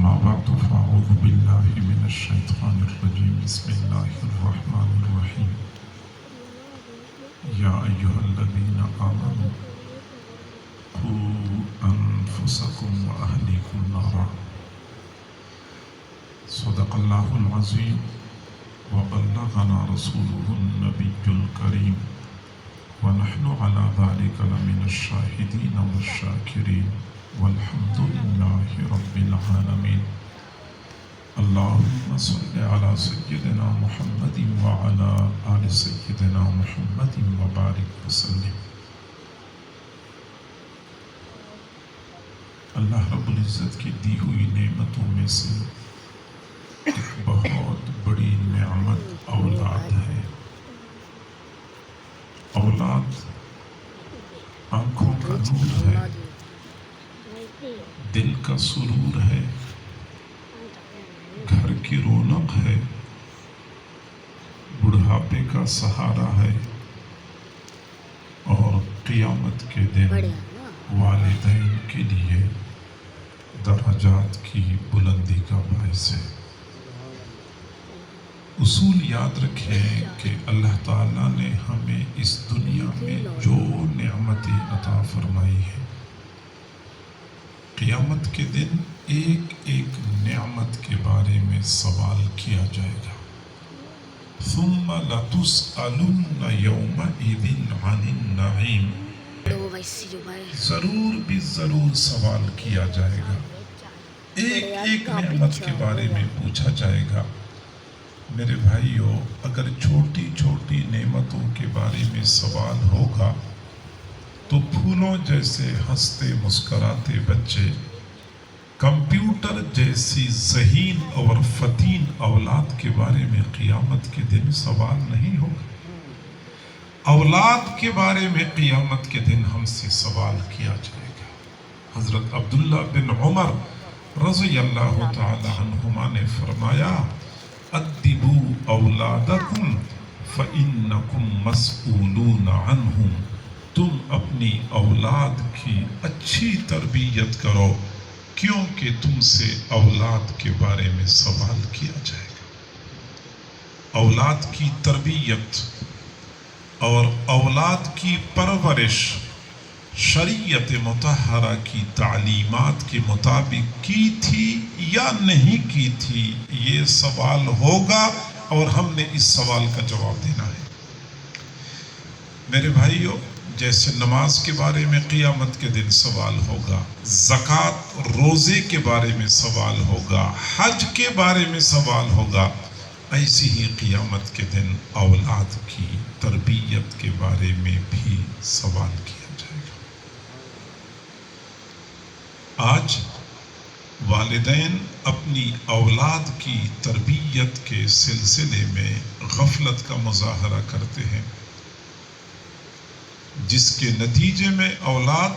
أما بعد فأعوذ بالله من الشيطان الرجيم بسم الله الرحمن الرحيم يا أيها الذين آمنوا قوا أنفسكم وأهليكم نارا صدق الله العظيم وبلغنا رسوله النبي الكريم ونحن على ذلك لمن الشاهدين والشاكرين والحمد لله رب العالمين اللهم صل على سيدنا محمد وعلى آل سيدنا محمد وبارك وسلم. اللہ رب العزت کی دی ہوئی نعمتوں میں سے ایک بہت بڑی نعمت اولاد ہے. اولاد آنکھوں کا نور ہے، دل کا سرور ہے، گھر کی رونق ہے، بڑھاپے کا سہارا ہے اور قیامت کے دن والدین کے لیے درجات کی بلندی کا باعث ہے. اصول یاد رکھیں کہ اللہ تعالیٰ نے ہمیں اس دنیا میں جو نعمتیں عطا فرمائی ہیں، قیامت کے دن ایک ایک نعمت کے بارے میں سوال کیا جائے گا. ثم لتسألن یومئذ عن النعیم، ضرور بھی ضرور سوال کیا جائے گا، ایک ایک نعمت کے بارے میں پوچھا جائے گا. میرے بھائیو، اگر چھوٹی چھوٹی نعمتوں کے بارے میں سوال ہوگا تو پھولوں جیسے ہنستے مسکراتے بچے، کمپیوٹر جیسی ذہین اور فتین اولاد کے بارے میں قیامت کے دن سوال نہیں ہوگا. اولاد کے بارے میں قیامت کے دن ہم سے سوال کیا جائے گا. حضرت عبداللہ بن عمر رضی اللہ تعالی عنہما نے فرمایا، ادبوا اولادکم فانکم مسئولون عنہم، تم اپنی اولاد کی اچھی تربیت کرو کیونکہ تم سے اولاد کے بارے میں سوال کیا جائے گا. اولاد کی تربیت اور اولاد کی پرورش شریعت مطہرہ کی تعلیمات کے مطابق کی تھی یا نہیں کی تھی، یہ سوال ہوگا اور ہم نے اس سوال کا جواب دینا ہے. میرے بھائیو، جیسے نماز کے بارے میں قیامت کے دن سوال ہوگا، زکوٰۃ روزے کے بارے میں سوال ہوگا، حج کے بارے میں سوال ہوگا، ایسی ہی قیامت کے دن اولاد کی تربیت کے بارے میں بھی سوال کیا جائے گا. آج والدین اپنی اولاد کی تربیت کے سلسلے میں غفلت کا مظاہرہ کرتے ہیں، جس کے نتیجے میں اولاد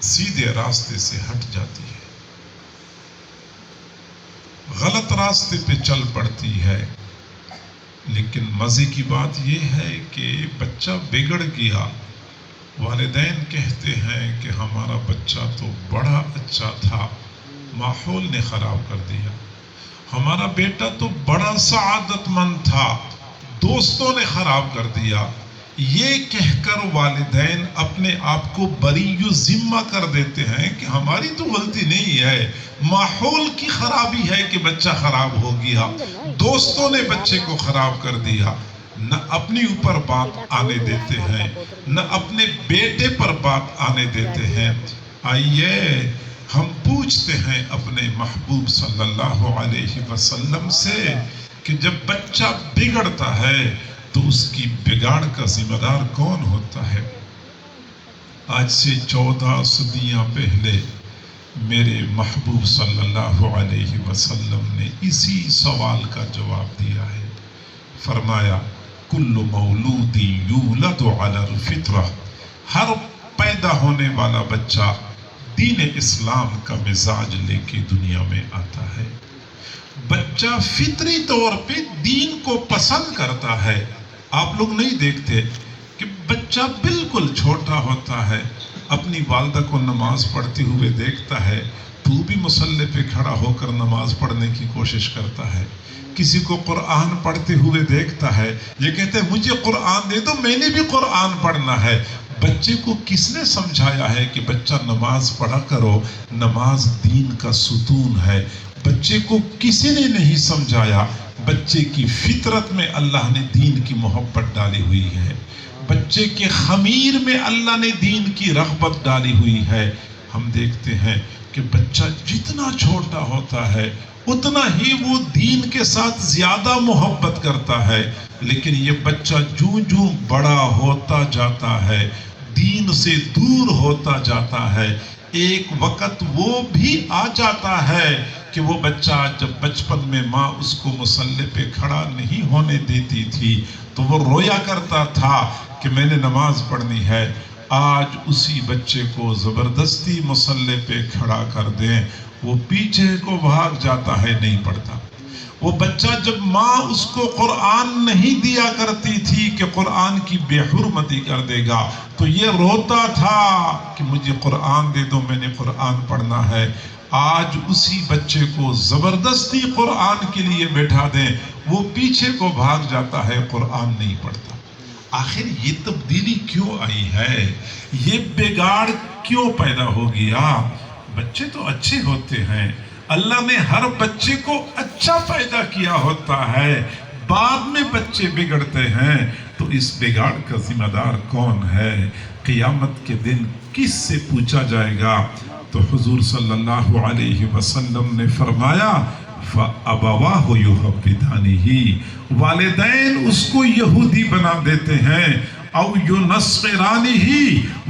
سیدھے راستے سے ہٹ جاتی ہے، غلط راستے پہ چل پڑتی ہے. لیکن مزے کی بات یہ ہے کہ بچہ بگڑ گیا، والدین کہتے ہیں کہ ہمارا بچہ تو بڑا اچھا تھا، ماحول نے خراب کر دیا. ہمارا بیٹا تو بڑا سعادت مند تھا، دوستوں نے خراب کر دیا. یہ کہہ کر والدین اپنے آپ کو بری ذمہ کر دیتے ہیں کہ ہماری تو غلطی نہیں ہے، ماحول کی خرابی ہے کہ بچہ خراب ہو گیا، دوستوں نے بچے کو خراب کر دیا. نہ اپنی اوپر بات آنے دیتے ہیں، نہ اپنے بیٹے پر بات آنے دیتے ہیں. آئیے ہم پوچھتے ہیں اپنے محبوب صلی اللہ علیہ وسلم سے کہ جب بچہ بگڑتا ہے تو اس کی بگاڑ کا ذمہ دار کون ہوتا ہے؟ آج سے 14 صدیاں پہلے میرے محبوب صلی اللہ علیہ وسلم نے اسی سوال کا جواب دیا ہے. فرمایا، کل مولود یولد علی الفطرہ، ہر پیدا ہونے والا بچہ دین اسلام کا مزاج لے کے دنیا میں آتا ہے. بچہ فطری طور پہ دین کو پسند کرتا ہے. آپ لوگ نہیں دیکھتے کہ بچہ بالکل چھوٹا ہوتا ہے، اپنی والدہ کو نماز پڑھتے ہوئے دیکھتا ہے تو بھی مصلی پہ کھڑا ہو کر نماز پڑھنے کی کوشش کرتا ہے. کسی کو قرآن پڑھتے ہوئے دیکھتا ہے, یہ کہتے ہیں مجھے قرآن دے دو, میں نے بھی قرآن پڑھنا ہے. بچے کو کس نے سمجھایا ہے کہ بچہ نماز پڑھا کرو, نماز دین کا ستون ہے؟ بچے کو کسی نے نہیں سمجھایا. بچے کی فطرت میں اللہ نے دین کی محبت ڈالی ہوئی ہے, بچے کے خمیر میں اللہ نے دین کی رغبت ڈالی ہوئی ہے. ہم دیکھتے ہیں کہ بچہ جتنا چھوٹا ہوتا ہے اتنا ہی وہ دین کے ساتھ زیادہ محبت کرتا ہے, لیکن یہ بچہ جوں جوں بڑا ہوتا جاتا ہے, دین سے دور ہوتا جاتا ہے. ایک وقت وہ بھی آ جاتا ہے کہ وہ بچہ جب بچپن میں ماں اس کو مصلی پہ کھڑا نہیں ہونے دیتی تھی تو وہ رویا کرتا تھا کہ میں نے نماز پڑھنی ہے. آج اسی بچے کو زبردستی مصلی پہ کھڑا کر دیں, وہ پیچھے کو بھاگ جاتا ہے, نہیں پڑھتا. وہ بچہ جب ماں اس کو قرآن نہیں دیا کرتی تھی کہ قرآن کی بے حرمتی کر دے گا تو یہ روتا تھا کہ مجھے قرآن دے دو, میں نے قرآن پڑھنا ہے. آج اسی بچے کو زبردستی قرآن کے لیے بیٹھا دیں, وہ پیچھے کو بھاگ جاتا ہے, قرآن نہیں پڑھتا. آخر یہ تبدیلی کیوں آئی ہے؟ یہ بگاڑ کیوں پیدا ہو گیا؟ بچے تو اچھے ہوتے ہیں, اللہ نے ہر بچے کو اچھا پیدا کیا ہوتا ہے, بعد میں بچے بگڑتے ہیں. تو اس بگاڑ کا ذمہ دار کون ہے؟ قیامت کے دن کس سے پوچھا جائے گا؟ تو حضور صلی اللہ علیہ وسلم نے فرمایا فَأَبَوَاهُ يُحَوِّدَانِهِ, والدین اس کو یہودی بنا دیتے ہیں, او یُنَصِّرَانِهِ,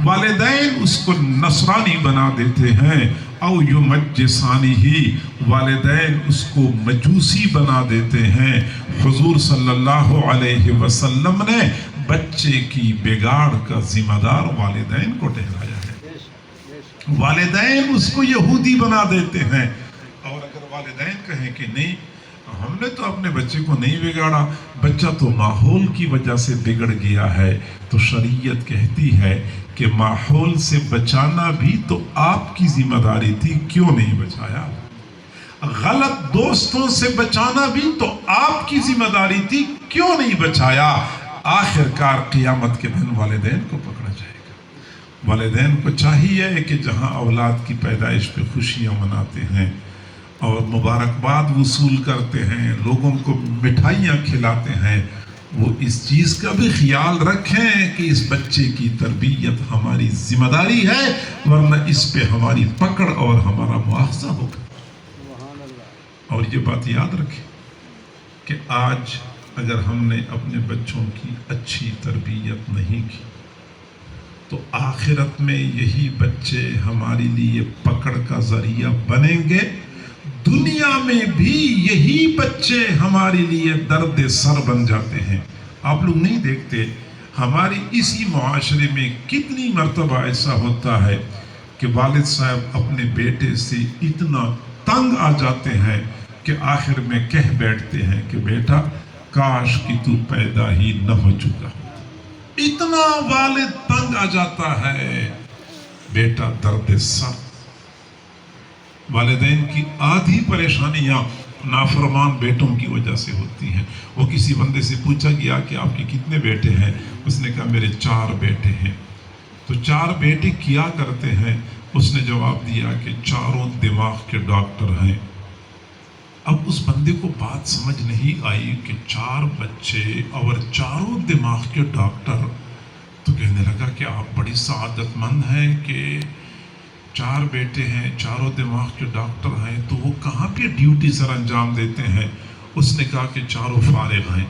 والدین اس کو نصرانی بنا دیتے ہیں, او یُمَجِّسَانِهِ, والدین اس کو مجوسی بنا دیتے ہیں. حضور صلی اللہ علیہ وسلم نے بچے کی بگاڑ کا ذمہ دار والدین کو ٹھہرایا ہے. والدین اس کو یہودی بنا دیتے ہیں, اور اگر والدین کہیں کہ نہیں ہم نے تو اپنے بچے کو نہیں بگاڑا, بچہ تو ماحول کی وجہ سے بگڑ گیا ہے, تو شریعت کہتی ہے کہ ماحول سے بچانا بھی تو آپ کی ذمہ داری تھی, کیوں نہیں بچایا؟ غلط دوستوں سے بچانا بھی تو آپ کی ذمہ داری تھی, کیوں نہیں بچایا؟ آخر کار قیامت کے دن والدین کو پکڑا جائے گا. والدین کو چاہیے کہ جہاں اولاد کی پیدائش پہ خوشیاں مناتے ہیں اور مبارکباد وصول کرتے ہیں, لوگوں کو مٹھائیاں کھلاتے ہیں, وہ اس چیز کا بھی خیال رکھیں کہ اس بچے کی تربیت ہماری ذمہ داری ہے, ورنہ اس پہ ہماری پکڑ اور ہمارا مواخذہ ہوگا. اور یہ بات یاد رکھیں کہ آج اگر ہم نے اپنے بچوں کی اچھی تربیت نہیں کی تو آخرت میں یہی بچے ہمارے لیے پکڑ کا ذریعہ بنیں گے, دنیا میں بھی یہی بچے ہمارے لیے درد سر بن جاتے ہیں. آپ لوگ نہیں دیکھتے ہماری اسی معاشرے میں کتنی مرتبہ ایسا ہوتا ہے کہ والد صاحب اپنے بیٹے سے اتنا تنگ آ جاتے ہیں کہ آخر میں کہہ بیٹھتے ہیں کہ بیٹا کاش کہ تو پیدا ہی نہ ہو چکا. اتنا والد تنگ آ جاتا ہے, بیٹا درد سر. والدین کی آدھی پریشانیاں نافرمان بیٹوں کی وجہ سے ہوتی ہیں. وہ کسی بندے سے پوچھا گیا کہ آپ کے کتنے بیٹے ہیں؟ اس نے کہا میرے 4 بیٹے ہیں. تو 4 بیٹے کیا کرتے ہیں؟ اس نے جواب دیا کہ چاروں دماغ کے ڈاکٹر ہیں. اب اس بندے کو بات سمجھ نہیں آئی کہ 4 بچے اور چاروں دماغ کے ڈاکٹر. تو کہنے لگا کہ آپ بڑی سعادت مند ہیں کہ 4 بیٹے ہیں, چاروں دماغ کے ڈاکٹر ہیں, تو وہ کہاں پہ ڈیوٹی سر انجام دیتے ہیں؟ اس نے کہا کہ چاروں فارغ ہیں.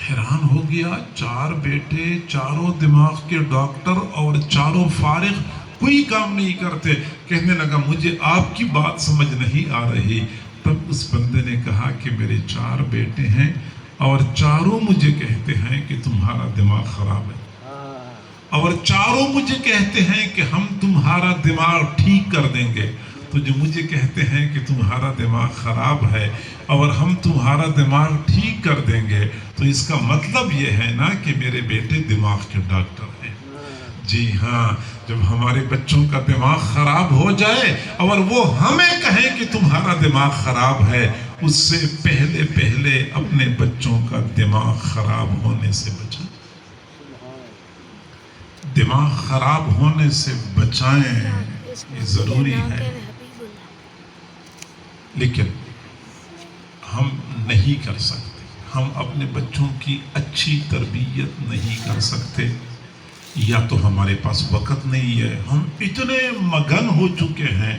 حیران ہو گیا, 4 بیٹے, چاروں دماغ کے ڈاکٹر اور چاروں فارغ, کوئی کام نہیں کرتے. کہنے لگا مجھے آپ کی بات سمجھ نہیں آ رہی. تب اس بندے نے کہا کہ میرے 4 بیٹے ہیں اور چاروں مجھے کہتے ہیں کہ تمہارا دماغ خراب ہے, اور چاروں مجھے کہتے ہیں کہ ہم تمہارا دماغ ٹھیک کر دیں گے. تو جو مجھے کہتے ہیں کہ تمہارا دماغ خراب ہے اور ہم تمہارا دماغ ٹھیک کر دیں گے, تو اس کا مطلب یہ ہے نا کہ میرے بیٹے دماغ کے ڈاکٹر ہیں. جی ہاں، جب ہمارے بچوں کا دماغ خراب ہو جائے اور وہ ہمیں کہیں کہ تمہارا دماغ خراب ہے، اس سے پہلے اپنے بچوں کا دماغ خراب ہونے سے بچائیں، دماغ خراب ہونے سے بچائیں، یہ ضروری ہے۔ لیکن ہم نہیں کر سکتے، ہم اپنے بچوں کی اچھی تربیت نہیں کر سکتے، یا تو ہمارے پاس وقت نہیں ہے، ہم اتنے مگن ہو چکے ہیں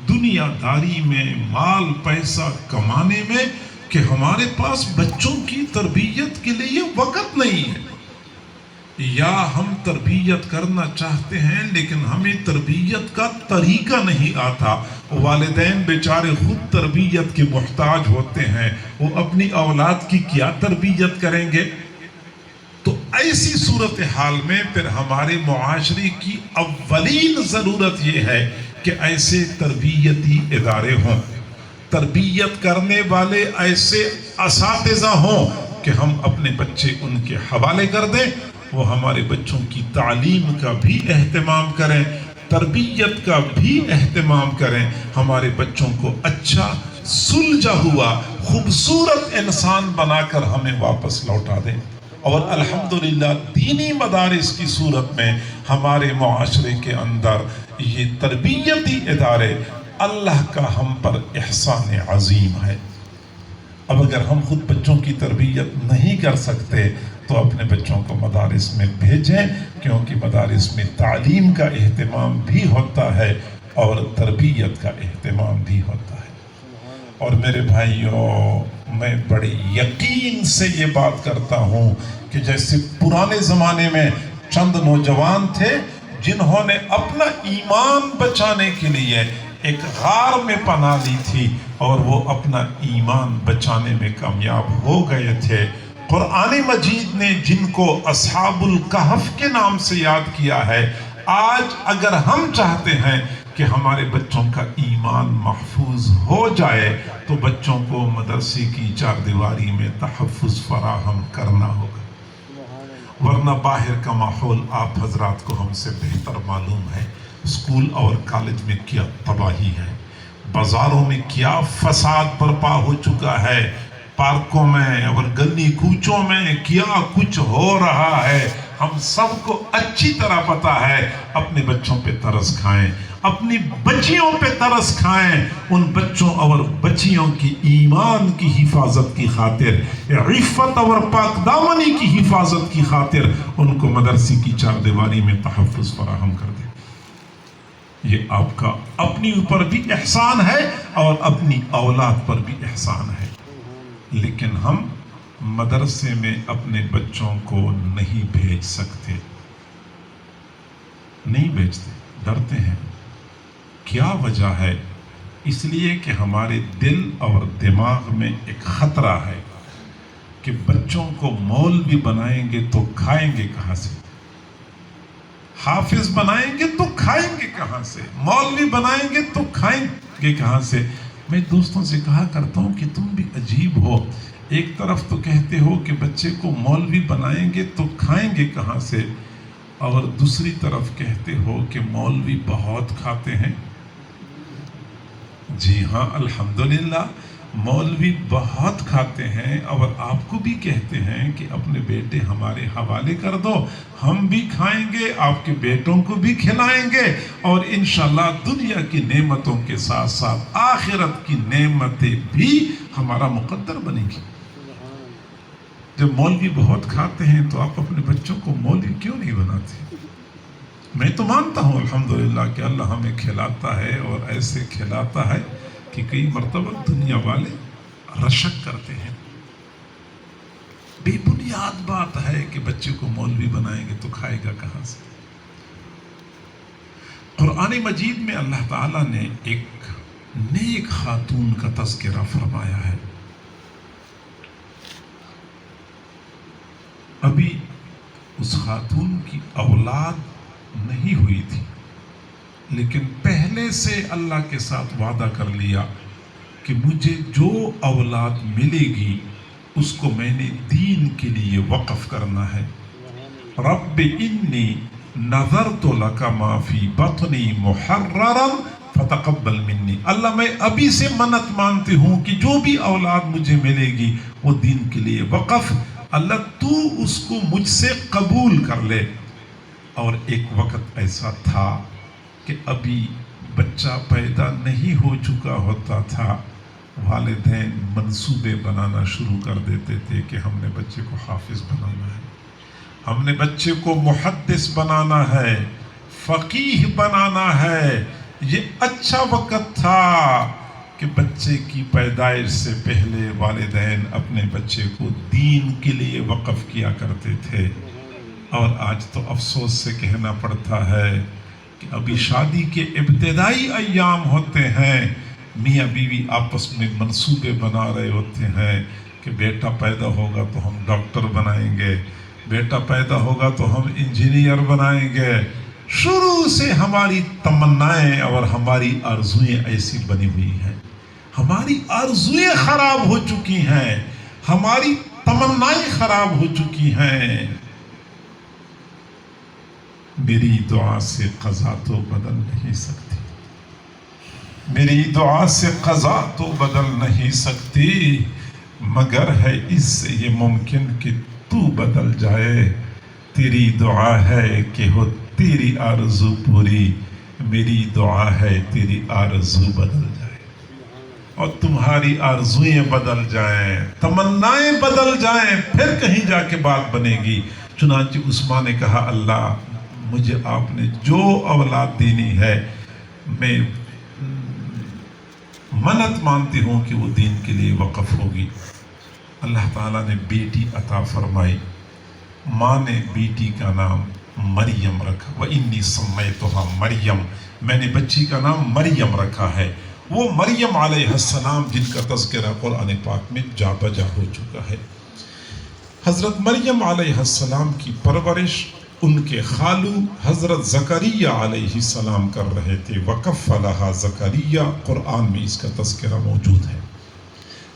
دنیا داری میں، مال پیسہ کمانے میں، کہ ہمارے پاس بچوں کی تربیت کے لیے وقت نہیں ہے، یا ہم تربیت کرنا چاہتے ہیں لیکن ہمیں تربیت کا طریقہ نہیں آتا۔ والدین بیچارے خود تربیت کے محتاج ہوتے ہیں، وہ اپنی اولاد کی کیا تربیت کریں گے؟ تو ایسی صورتحال میں پھر ہمارے معاشرے کی اولین ضرورت یہ ہے کہ ایسے تربیتی ادارے ہوں، تربیت کرنے والے ایسے اساتذہ ہوں کہ ہم اپنے بچے ان کے حوالے کر دیں، وہ ہمارے بچوں کی تعلیم کا بھی اہتمام کریں، تربیت کا بھی اہتمام کریں، ہمارے بچوں کو اچھا سلجھا ہوا خوبصورت انسان بنا کر ہمیں واپس لوٹا دیں۔ اور الحمدللہ دینی مدارس کی صورت میں ہمارے معاشرے کے اندر یہ تربیتی ادارے اللہ کا ہم پر احسان عظیم ہے۔ اب اگر ہم خود بچوں کی تربیت نہیں کر سکتے تو اپنے بچوں کو مدارس میں بھیجیں، کیونکہ مدارس میں تعلیم کا اہتمام بھی ہوتا ہے اور تربیت کا اہتمام بھی ہوتا ہے۔ اور میرے بھائیوں، میں بڑے یقین سے یہ بات کرتا ہوں کہ جیسے پرانے زمانے میں چند نوجوان تھے جنہوں نے اپنا ایمان بچانے کے لیے ایک غار میں پناہ لی تھی اور وہ اپنا ایمان بچانے میں کامیاب ہو گئے تھے۔ قرآن مجید نے جن کو اصحاب الکہف کے نام سے یاد کیا ہے، آج اگر ہم چاہتے ہیں کہ ہمارے بچوں کا ایمان محفوظ ہو جائے تو بچوں کو مدرسے کی چار دیواری میں تحفظ فراہم کرنا ہوگا، ورنہ باہر کا ماحول آپ حضرات کو ہم سے بہتر معلوم ہے۔ اسکول اور کالج میں کیا تباہی ہے، بازاروں میں کیا فساد برپا ہو چکا ہے، پارکوں میں اور گلی کوچوں میں کیا کچھ ہو رہا ہے، ہم سب کو اچھی طرح پتا ہے۔ اپنے بچوں پہ ترس کھائیں، اپنی بچیوں پہ ترس کھائیں، ان بچوں اور بچیوں کی ایمان کی حفاظت کی خاطر، عفت اور پاک دامنی کی حفاظت کی خاطر ان کو مدرسے کی چار دیواری میں تحفظ فراہم کر دیں۔ یہ آپ کا اپنی اوپر بھی احسان ہے اور اپنی اولاد پر بھی احسان ہے۔ لیکن ہم مدرسے میں اپنے بچوں کو نہیں بھیج سکتے، نہیں بھیجتے، ڈرتے ہیں۔ کیا وجہ ہے؟ اس لیے کہ ہمارے دل اور دماغ میں ایک خطرہ ہے کہ بچوں کو مولوی بنائیں گے تو کھائیں گے کہاں سے، حافظ بنائیں گے تو کھائیں گے کہاں سے، مولوی بنائیں گے تو کھائیں گے کہاں سے۔ میں دوستوں سے کہا کرتا ہوں کہ تم بھی عجیب ہو، ایک طرف تو کہتے ہو کہ بچے کو مولوی بنائیں گے تو کھائیں گے کہاں سے، اور دوسری طرف کہتے ہو کہ مولوی بہت کھاتے ہیں۔ جی ہاں، الحمدللہ مولوی بہت کھاتے ہیں، اور آپ کو بھی کہتے ہیں کہ اپنے بیٹے ہمارے حوالے کر دو، ہم بھی کھائیں گے، آپ کے بیٹوں کو بھی کھلائیں گے، اور انشاءاللہ دنیا کی نعمتوں کے ساتھ ساتھ آخرت کی نعمتیں بھی ہمارا مقدر بنیں گی۔ جب مولوی بہت کھاتے ہیں تو آپ اپنے بچوں کو مولوی کیوں نہیں بناتے؟ میں تو مانتا ہوں الحمدللہ کہ اللہ ہمیں کھلاتا ہے، اور ایسے کھلاتا ہے کہ کئی مرتبہ دنیا والے رشک کرتے ہیں۔ بے بنیاد بات ہے کہ بچے کو مولوی بنائیں گے تو کھائے گا کہاں سے۔ قرآن مجید میں اللہ تعالیٰ نے ایک نیک خاتون کا تذکرہ فرمایا ہے۔ ابھی اس خاتون کی اولاد نہیں ہوئی تھی، لیکن پہلے سے اللہ کے ساتھ وعدہ کر لیا کہ مجھے جو اولاد ملے گی اس کو میں نے دین کے لیے وقف کرنا ہے۔ رب انی نظرت لک ما فی بطنی محررا فتقبل منی، اللہ میں ابھی سے منت مانتی ہوں کہ جو بھی اولاد مجھے ملے گی وہ دین کے لیے وقف، اللہ تو اس کو مجھ سے قبول کر لے۔ اور ایک وقت ایسا تھا کہ ابھی بچہ پیدا نہیں ہو چکا ہوتا تھا، والدین منصوبے بنانا شروع کر دیتے تھے کہ ہم نے بچے کو حافظ بنانا ہے، ہم نے بچے کو محدث بنانا ہے، فقیہ بنانا ہے۔ یہ اچھا وقت تھا کہ بچے کی پیدائش سے پہلے والدین اپنے بچے کو دین کے لیے وقف کیا کرتے تھے۔ اور آج تو افسوس سے کہنا پڑتا ہے کہ ابھی شادی کے ابتدائی ایام ہوتے ہیں، میاں بیوی آپس میں منصوبے بنا رہے ہوتے ہیں کہ بیٹا پیدا ہوگا تو ہم ڈاکٹر بنائیں گے، بیٹا پیدا ہوگا تو ہم انجینئر بنائیں گے۔ شروع سے ہماری تمنائیں اور ہماری آرزوئیں ایسی بنی ہوئی ہیں، ہماری آرزوئیں خراب ہو چکی ہیں، ہماری تمنائیں خراب ہو چکی ہیں۔ میری دعا سے قضا تو بدل نہیں سکتی، میری دعا سے قضا تو بدل نہیں سکتی، مگر ہے اس سے یہ ممکن کہ تو بدل جائے۔ تیری دعا ہے کہ ہو تیری آرزو پوری، میری دعا ہے تیری آرزو بدل جائے اور تمہاری آرزوئیں بدل جائیں، تمنائیں بدل جائیں، پھر کہیں جا کے بات بنے گی۔ چنانچہ عثمان نے کہا اللہ مجھے آپ نے جو اولاد دینی ہے میں منت مانتی ہوں کہ وہ دین کے لیے وقف ہوگی۔ اللہ تعالیٰ نے بیٹی عطا فرمائی، ماں نے بیٹی کا نام مریم رکھا، وَإِنِّي سَمَّيْتُهَا مریم، میں نے بچی کا نام مریم رکھا ہے۔ وہ مریم علیہ السلام جن کا تذکرہ قرآن پاک میں جا بجا ہو چکا ہے۔ حضرت مریم علیہ السلام کی پرورش ان کے خالو حضرت زکریا علیہ السلام کر رہے تھے، وَكَفَّلَهَا زکریا، قرآن میں اس کا تذکرہ موجود ہے۔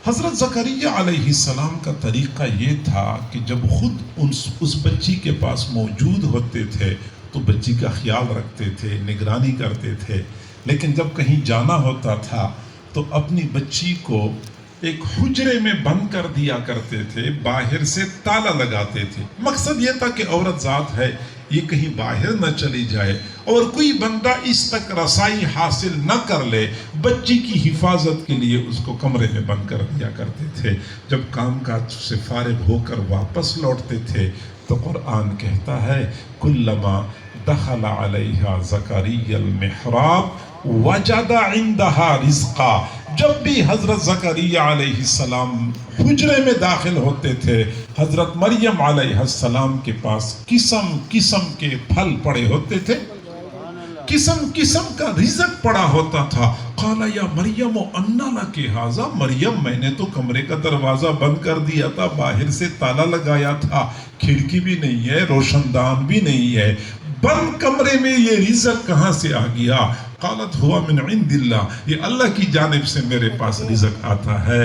حضرت زکریا علیہ السلام کا طریقہ یہ تھا کہ جب خود اس بچی کے پاس موجود ہوتے تھے تو بچی کا خیال رکھتے تھے، نگرانی کرتے تھے، لیکن جب کہیں جانا ہوتا تھا تو اپنی بچی کو ایک حجرے میں بند کر دیا کرتے تھے، باہر سے تالا لگاتے تھے۔ مقصد یہ تھا کہ عورت ذات ہے یہ کہیں باہر نہ چلی جائے اور کوئی بندہ اس تک رسائی حاصل نہ کر لے، بچی کی حفاظت کے لیے اس کو کمرے میں بند کر دیا کرتے تھے۔ جب کام کاج سے فارغ ہو کر واپس لوٹتے تھے تو قرآن کہتا ہے کلما دخل علیہا زکریا المحراب وجد عندها رزقا، جب بھی حضرت زکریا علیہ السلام حجرے میں داخل ہوتے تھے حضرت مریم علیہ السلام کے پاس قسم قسم کے پھل پڑے ہوتے تھے، قسم قسم کا رزق پڑا ہوتا تھا۔ قال یا مریم انا لک ھذا، مریم میں نے تو کمرے کا دروازہ بند کر دیا تھا، باہر سے تالا لگایا تھا، کھڑکی بھی نہیں ہے، روشن دان بھی نہیں ہے، بند کمرے میں یہ رزق کہاں سے آ گیا؟ قالت ہوا من عند اللہ، یہ اللہ کی جانب سے میرے پاس رزق آتا ہے۔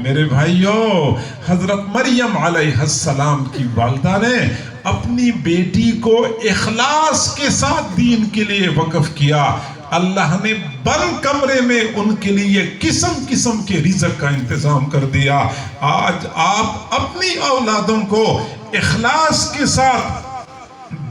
میرے بھائیوں، حضرت مریم علیہ السلام کی والدہ نے اپنی بیٹی کو اخلاص کے ساتھ دین کے لیے وقف کیا۔ اللہ نے بند کمرے میں ان کے لیے قسم قسم کے رزق کا انتظام کر دیا۔ آج آپ اپنی اولادوں کو اخلاص کے ساتھ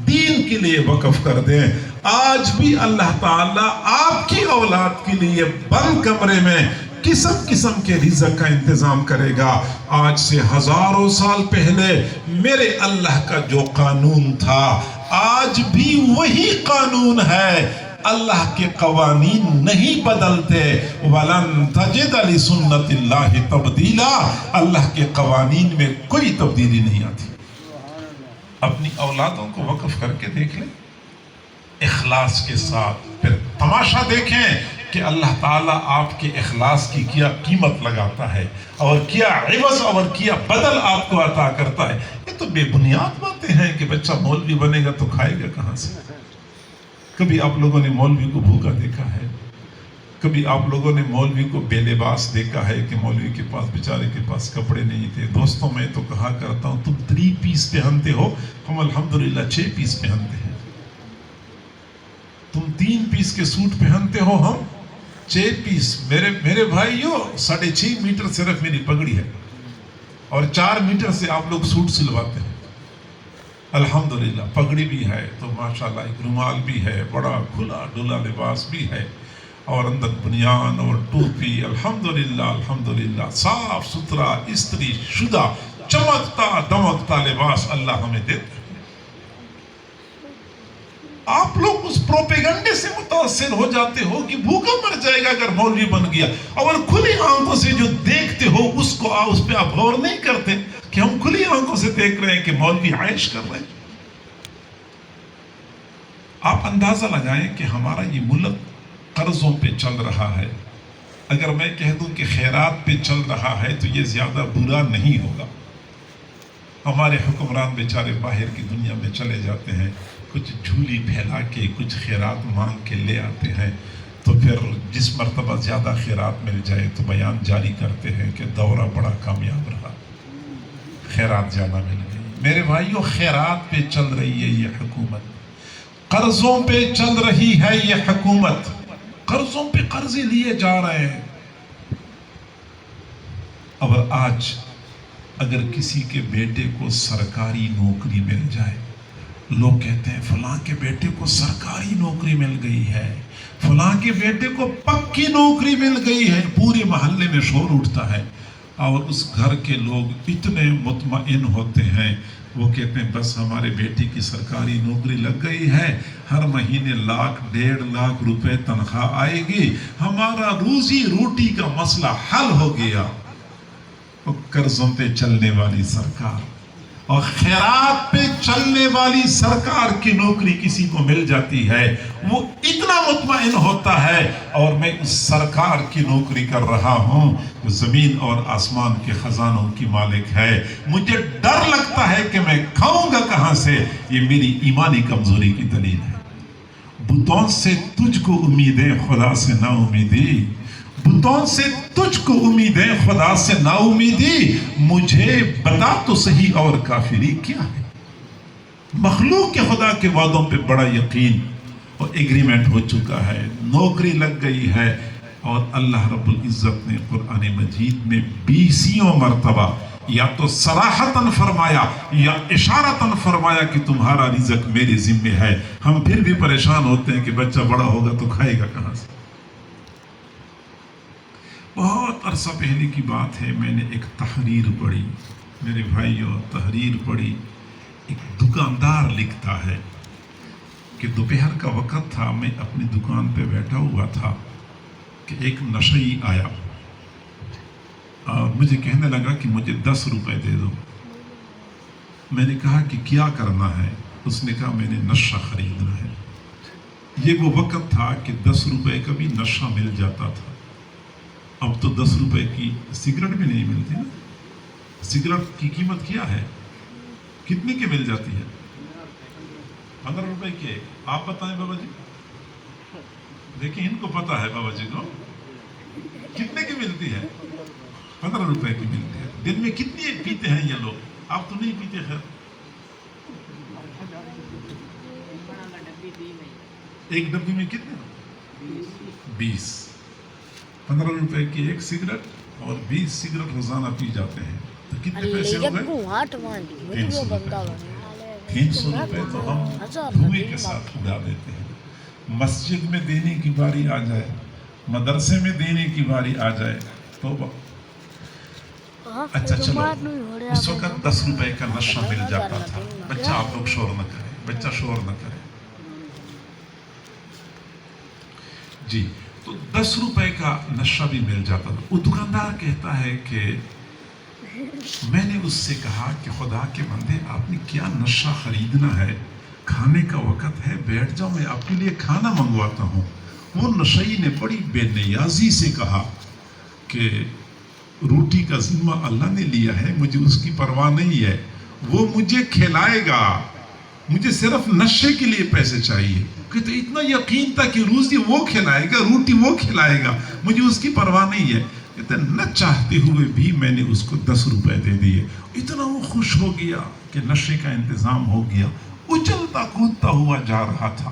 دین کے لیے وقف کر دیں، آج بھی اللہ تعالیٰ آپ کی اولاد کے لیے بند کمرے میں قسم قسم کے رزق کا انتظام کرے گا۔ آج سے ہزاروں سال پہلے میرے اللہ کا جو قانون تھا آج بھی وہی قانون ہے۔ اللہ کے قوانین نہیں بدلتے، وَلَن تَجِدَ لِسُنَّةِ اللَّهِ تَبْدِيلًا، اللہ کے قوانین میں کوئی تبدیلی نہیں آتی۔ اپنی اولادوں کو وقف کر کے دیکھ لیں اخلاص کے ساتھ، پھر تماشا دیکھیں کہ اللہ تعالیٰ آپ کے اخلاص کی کیا قیمت لگاتا ہے اور کیا عوض اور کیا بدل آپ کو عطا کرتا ہے۔ یہ تو بے بنیاد باتیں ہیں کہ بچہ مولوی بنے گا تو کھائے گا کہاں سے؟ کبھی آپ لوگوں نے مولوی کو بھوکا دیکھا ہے؟ کبھی آپ لوگوں نے مولوی کو بے لباس دیکھا ہے کہ مولوی کے پاس بیچارے کے پاس کپڑے نہیں تھے؟ دوستوں میں تو کہا کرتا ہوں تم 3 پیس پہنتے ہو، ہم الحمدللہ 6 پیس پہنتے ہیں۔ تم 3 پیس کے سوٹ پہنتے ہو، ہم 6 پیس. میرے بھائیو 6.5 میٹر صرف میری پگڑی ہے اور 4 میٹر سے آپ لوگ سوٹ سلواتے ہیں. الحمدللہ پگڑی بھی ہے تو ماشاءاللہ ایک رومال بھی ہے، بڑا کھلا ڈھلا لباس بھی ہے، اور اندر بنیان اور ٹوپی. الحمدللہ الحمدللہ صاف ستھرا استری شدہ چمکتا دمکتا لباس اللہ ہمیں دیتا ہے. آپ لوگ اس پروپیگنڈے سے متاثر ہو جاتے ہو کہ بھوکا مر جائے گا اگر مولوی بن گیا، اور کھلی آنکھوں سے جو دیکھتے ہو اس پہ آپ غور نہیں کرتے کہ ہم کھلی آنکھوں سے دیکھ رہے ہیں کہ مولوی عائش کر رہے ہیں. آپ اندازہ لگائیں کہ ہمارا یہ ملک قرضوں پہ چل رہا ہے. اگر میں کہہ دوں کہ خیرات پہ چل رہا ہے تو یہ زیادہ برا نہیں ہوگا. ہمارے حکمران بیچارے باہر کی دنیا میں چلے جاتے ہیں، کچھ جھولی پھیلا کے کچھ خیرات مانگ کے لے آتے ہیں، تو پھر جس مرتبہ زیادہ خیرات مل جائے تو بیان جاری کرتے ہیں کہ دورہ بڑا کامیاب رہا، خیرات زیادہ مل گئی. میرے بھائیو خیرات پہ چل رہی ہے یہ حکومت، قرضوں پہ چل رہی ہے یہ حکومت. قرضوں پہ قرضے لیے جا رہے ہیں. اور آج اگر کسی کے بیٹے کو سرکاری نوکری مل جائے، لوگ کہتے ہیں فلاں کے بیٹے کو سرکاری نوکری مل گئی ہے، فلاں کے بیٹے کو پکی نوکری مل گئی ہے، پورے محلے میں شور اٹھتا ہے. اور اس گھر کے لوگ اتنے مطمئن ہوتے ہیں، وہ کہتے ہیں بس ہمارے بیٹے کی سرکاری نوکری لگ گئی ہے، ہر مہینے 1,00,000 روپے تنخواہ آئے گی، ہمارا روزی روٹی کا مسئلہ حل ہو گیا. قرضوں پہ چلنے والی سرکار اور خیرات پہ چلنے والی سرکار کی نوکری کسی کو مل جاتی ہے، وہ اتنا مطمئن ہوتا ہے. اور میں اس سرکار کی نوکری کر رہا ہوں جو زمین اور آسمان کے خزانوں کی مالک ہے. مجھے ڈر لگتا ہے کہ میں کھاؤں گا کہاں سے. یہ میری ایمانی کمزوری کی دلیل ہے. بتوں سے تجھ کو امیدیں، خدا سے نا امیدی. بتوں سے تجھ کو امیدیں، خدا سے نا امیدی. مجھے بتا تو صحیح اور کافری کیا ہے. مخلوق کے خدا کے وعدوں پہ بڑا یقین اور ایگریمنٹ ہو چکا ہے، نوکری لگ گئی ہے. اور اللہ رب العزت نے قرآن مجید میں 20 مرتبہ یا تو صراحتاً فرمایا یا اشارتاً فرمایا کہ تمہارا رزق میرے ذمہ ہے. ہم پھر بھی پریشان ہوتے ہیں کہ بچہ بڑا ہوگا تو کھائے گا کہاں سے. بہت عرصہ پہلے کی بات ہے، میں نے ایک تحریر پڑھی، میرے بھائیوں تحریر پڑھی. ایک دکاندار لکھتا ہے کہ دوپہر کا وقت تھا، میں اپنی دکان پہ بیٹھا ہوا تھا کہ ایک نشئی آیا اور مجھے کہنے لگا کہ مجھے 10 روپے دے دو. میں نے کہا کہ کیا کرنا ہے؟ اس نے کہا میں نے نشہ خریدنا ہے. یہ وہ وقت تھا کہ 10 روپے کا بھی نشہ مل جاتا تھا. اب تو 10 روپے کی سگریٹ بھی نہیں ملتی نا. سگریٹ کی قیمت کیا ہے؟ کتنے کی مل جاتی ہے؟ 15 روپے کی. آپ بتائیں بابا جی. دیکھیں ان کو پتا ہے بابا جی کو. کتنے کی ملتی ہے؟ 15 روپے کی ملتی ہے. دن میں کتنی پیتے ہیں یہ لوگ؟ آپ تو نہیں پیتے. خیر ایک ڈبی میں کتنے؟ 20. 15 روپے کی ایک سگریٹ اور 20 سگریٹ روزانہ پی جاتے ہیں تو کتنے پیسے ہو گئے؟ 300 روپے تو ہم دھوئے کے ساتھ اڑا دیتے ہیں. مسجد میں دینے کی باری آ جائے، مدرسے میں دینے کی باری آ جائے تو اچھا چلو اس وقت 10 روپے کا نشہ مل جاتا تھا. بچہ آپ لوگ شور نہ کریں، بچہ شور نہ کرے جی. تو 10 روپے کا نشہ بھی مل جاتا تھا. وہ دکاندار کہتا ہے کہ میں نے اس سے کہا کہ خدا کے بندے آپ نے کیا نشہ خریدنا ہے، کھانے کا وقت ہے، بیٹھ جاؤ میں آپ کے لیے کھانا منگواتا ہوں. وہ نشئی نے بڑی بے نیازی سے کہا کہ روٹی کا ذمہ اللہ نے لیا ہے، مجھے اس کی پرواہ نہیں ہے، وہ مجھے کھلائے گا، مجھے صرف نشے کے لیے پیسے چاہیے. کہ تو اتنا یقین تھا کہ روزی وہ کھلائے گا، روٹی وہ کھلائے گا، مجھے اس کی پرواہ نہیں ہے. کہتے نہ چاہتے ہوئے بھی میں نے اس کو 10 روپے دے دیے. اتنا وہ خوش ہو گیا کہ نشے کا انتظام ہو گیا. اچھلتا کودتا ہوا جا رہا تھا.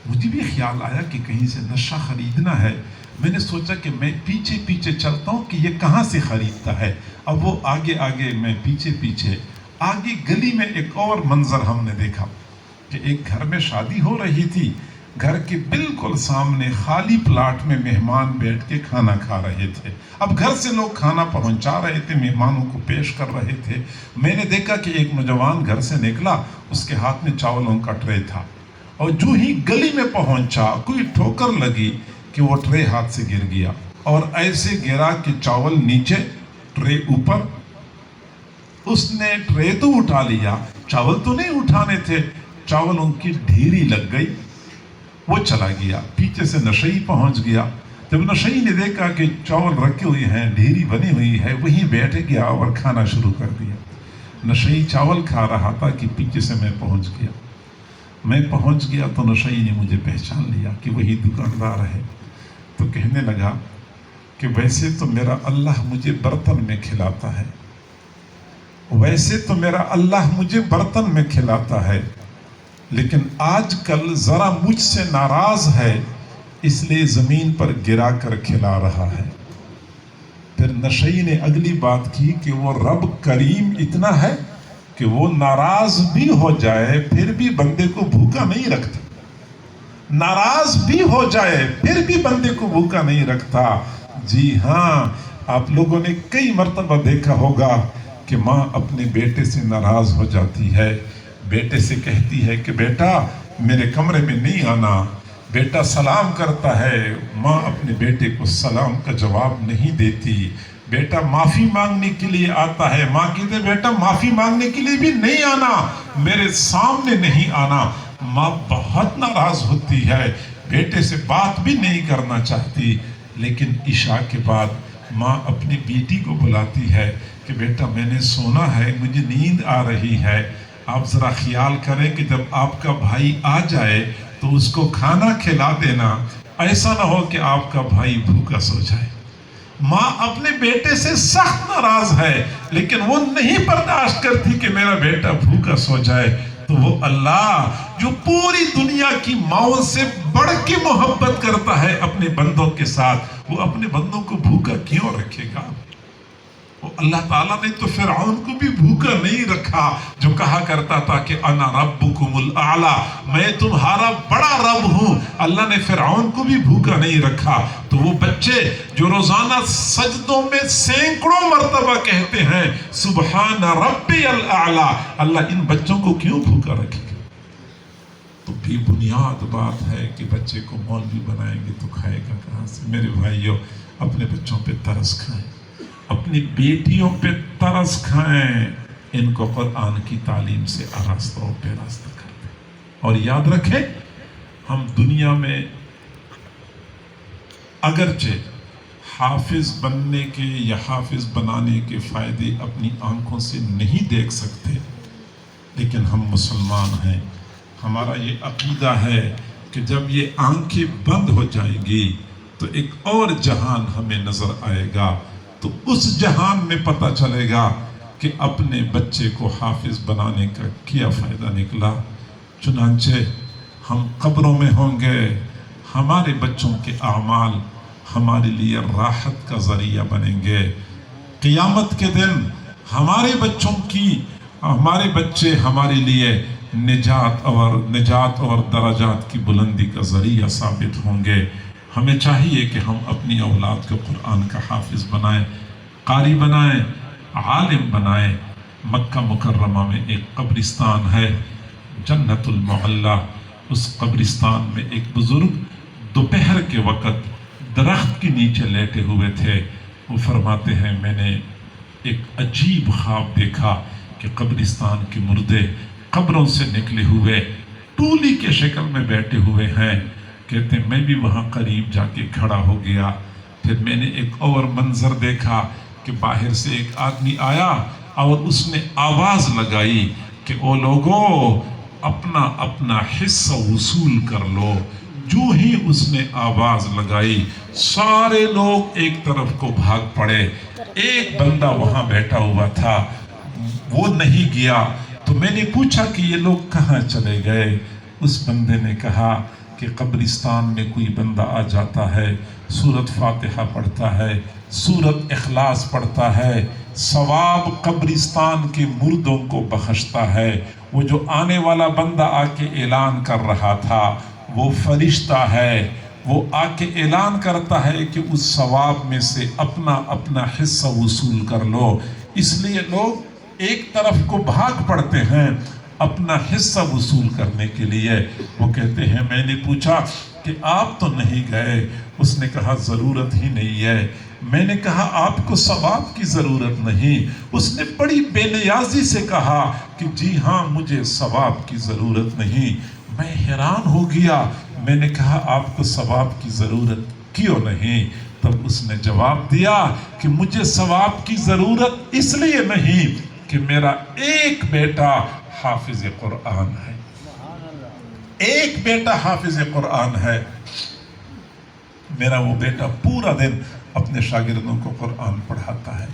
مجھے بھی خیال آیا کہ کہیں سے نشہ خریدنا ہے. میں نے سوچا کہ میں پیچھے پیچھے چلتا ہوں کہ یہ کہاں سے خریدتا ہے. اب وہ آگے آگے، میں پیچھے پیچھے. آگے گلی میں ایک اور منظر ہم نے دیکھا کہ ایک گھر میں شادی ہو رہی تھی. گھر کے بالکل سامنے خالی پلاٹ میں مہمان بیٹھ کے کھانا کھا رہے تھے. اب گھر سے لوگ کھانا پہنچا رہے تھے، مہمانوں کو پیش کر رہے تھے. میں نے دیکھا کہ ایک نوجوان گھر سے نکلا، اس کے ہاتھ میں چاولوں کا ٹرے تھا، اور جو ہی گلی میں پہنچا کوئی ٹھوکر لگی کہ وہ ٹرے ہاتھ سے گر گیا، اور ایسے گرا کہ چاول نیچے، ٹرے اوپر. اس نے ٹرے تو اٹھا لیا، چاول تو نہیں اٹھانے تھے. چاول ان کی ڈھیری لگ گئی، وہ چلا گیا. پیچھے سے نشئی پہنچ گیا. جب نشئی نے دیکھا کہ چاول رکھے ہوئے ہیں، ڈھیری بنی ہوئی ہے، وہیں بیٹھ گیا اور کھانا شروع کر دیا. نشئی چاول کھا رہا تھا کہ پیچھے سے میں پہنچ گیا. میں پہنچ گیا تو نشئی نے مجھے پہچان لیا کہ وہی دکاندار ہے. تو کہنے لگا کہ ویسے تو میرا اللہ مجھے برتن میں کھلاتا ہے، ویسے تو میرا اللہ مجھے برتن میں کھلاتا ہے، لیکن آج کل ذرا مجھ سے ناراض ہے، اس لیے زمین پر گرا کر کھلا رہا ہے. پھر نشئی نے اگلی بات کی کہ وہ رب کریم اتنا ہے کہ وہ ناراض بھی ہو جائے پھر بھی بندے کو بھوکا نہیں رکھتا. ناراض بھی ہو جائے پھر بھی بندے کو بھوکا نہیں رکھتا. جی ہاں، آپ لوگوں نے کئی مرتبہ دیکھا ہوگا کہ ماں اپنے بیٹے سے ناراض ہو جاتی ہے، بیٹے سے کہتی ہے کہ بیٹا میرے کمرے میں نہیں آنا. بیٹا سلام کرتا ہے، ماں اپنے بیٹے کو سلام کا جواب نہیں دیتی. بیٹا معافی مانگنے کے لیے آتا ہے، ماں کہتے ہیں بیٹا معافی مانگنے کے لیے بھی نہیں آنا، میرے سامنے نہیں آنا. ماں بہت ناراض ہوتی ہے، بیٹے سے بات بھی نہیں کرنا چاہتی. لیکن عشاء کے بعد ماں اپنی بیٹی کو بلاتی ہے کہ بیٹا میں نے سونا ہے، مجھے نیند آ رہی ہے. آپ ذرا خیال کریں کہ جب آپ کا بھائی آ جائے تو اس کو کھانا کھلا دینا، ایسا نہ ہو کہ آپ کا بھائی بھوکا سو جائے. ماں اپنے بیٹے سے سخت ناراض ہے، لیکن وہ نہیں برداشت کرتی کہ میرا بیٹا بھوکا سو جائے. تو وہ اللہ جو پوری دنیا کی ماؤں سے بڑھ کے محبت کرتا ہے اپنے بندوں کے ساتھ، وہ اپنے بندوں کو بھوکا کیوں رکھے گا؟ وہ اللہ تعالیٰ نے تو فرعون کو بھی بھوکا نہیں رکھا، جو کہا کرتا تھا کہ انا ربکم الاعلی، میں تمہارا بڑا رب ہوں. اللہ نے فرعون کو بھی بھوکا نہیں رکھا. تو وہ بچے جو روزانہ سجدوں میں سینکڑوں مرتبہ کہتے ہیں سبحان ربی الاعلی، اللہ ان بچوں کو کیوں بھوکا رکھے گا؟ تو بھی بنیاد بات ہے کہ بچے کو مولوی بنائیں گے تو کھائے گا کہاں سے؟ میرے بھائیوں، اپنے بچوں پہ ترس کھائیں، اپنی بیٹیوں پہ ترس کھائیں، ان کو قرآن کی تعلیم سے آراستہ و پیراستہ کر دیں. اور یاد رکھیں، ہم دنیا میں اگرچہ حافظ بننے کے یا حافظ بنانے کے فائدے اپنی آنکھوں سے نہیں دیکھ سکتے، لیکن ہم مسلمان ہیں. ہمارا یہ عقیدہ ہے کہ جب یہ آنکھیں بند ہو جائیں گی تو ایک اور جہان ہمیں نظر آئے گا. تو اس جہان میں پتہ چلے گا کہ اپنے بچے کو حافظ بنانے کا کیا فائدہ نکلا. چنانچہ ہم قبروں میں ہوں گے، ہمارے بچوں کے اعمال ہمارے لیے راحت کا ذریعہ بنیں گے. قیامت کے دن ہمارے بچے ہمارے لیے نجات اور درجات کی بلندی کا ذریعہ ثابت ہوں گے. ہمیں چاہیے کہ ہم اپنی اولاد کو قرآن کا حافظ بنائیں، قاری بنائیں، عالم بنائیں. مکہ مکرمہ میں ایک قبرستان ہے جنت المعلی. اس قبرستان میں ایک بزرگ دوپہر کے وقت درخت کے نیچے لیٹے ہوئے تھے. وہ فرماتے ہیں میں نے ایک عجیب خواب دیکھا کہ قبرستان کے مردے قبروں سے نکلے ہوئے ٹولی کے شکل میں بیٹھے ہوئے ہیں. کہتے ہیں میں بھی وہاں قریب جا کے کھڑا ہو گیا. پھر میں نے ایک اور منظر دیکھا کہ باہر سے ایک آدمی آیا اور اس نے آواز لگائی کہ او لوگوں اپنا اپنا حصہ وصول کر لو. جو ہی اس نے آواز لگائی سارے لوگ ایک طرف کو بھاگ پڑے. ایک بندہ وہاں بیٹھا ہوا تھا، وہ نہیں گیا. تو میں نے پوچھا کہ یہ لوگ کہاں چلے گئے؟ اس بندے نے کہا کہ قبرستان میں کوئی بندہ آ جاتا ہے، سورت فاتحہ پڑھتا ہے، سورت اخلاص پڑھتا ہے، ثواب قبرستان کے مردوں کو بخشتا ہے۔ وہ جو آنے والا بندہ آ کے اعلان کر رہا تھا وہ فرشتہ ہے، وہ آ کے اعلان کرتا ہے کہ اس ثواب میں سے اپنا اپنا حصہ وصول کر لو۔ اس لیے لوگ ایک طرف کو بھاگ پڑتے ہیں اپنا حصہ وصول کرنے کے لیے۔ وہ کہتے ہیں میں نے پوچھا کہ آپ تو نہیں گئے، اس نے کہا ضرورت ہی نہیں ہے۔ میں نے کہا آپ کو ثواب کی ضرورت نہیں، اس نے بڑی بے نیازی سے کہا کہ جی ہاں مجھے ثواب کی ضرورت نہیں۔ میں حیران ہو گیا، میں نے کہا آپ کو ثواب کی ضرورت کیوں نہیں؟ تب اس نے جواب دیا کہ مجھے ثواب کی ضرورت اس لیے نہیں کہ میرا ایک بیٹا حافظ قرآن ہے، ایک بیٹا حافظ قرآن ہے۔ میرا وہ بیٹا پورا دن اپنے شاگردوں کو قرآن پڑھاتا ہے،